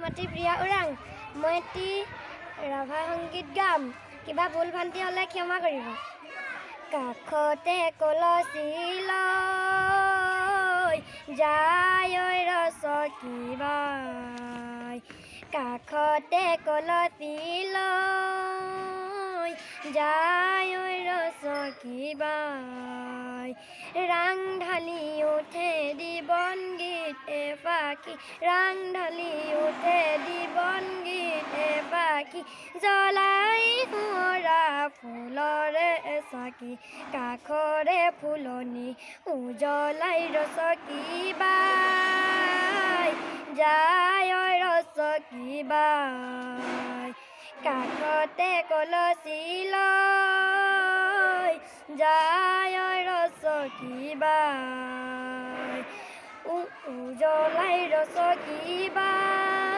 মাটি প্ৰিয়া ওৰাং। মই এটি ৰাভা সংগীত গাম। কিবা ভুল ভ্ৰান্তি হ'লে ক্ষমা কৰিব। কাষতে কলচী লৈ যায় ৰচকী বাই। কাষতে কলচী লৈ যায় ৰচকী বাই। ৰাং ঢালি উঠে দিবন গীত এফাকি। ৰাং ঢালি উঠে দিবন গীত এফাকি। জ্বলাই সোঁৱৰা ফুলৰে চাকি। কাষৰে ফুলনি উজ্বলাই ৰচকী বাই। যায় ৰচকী বাই। কাষতে কলচী লৈ যায় ৰচকী বাই। উজ্বলাই ৰচকী বাই।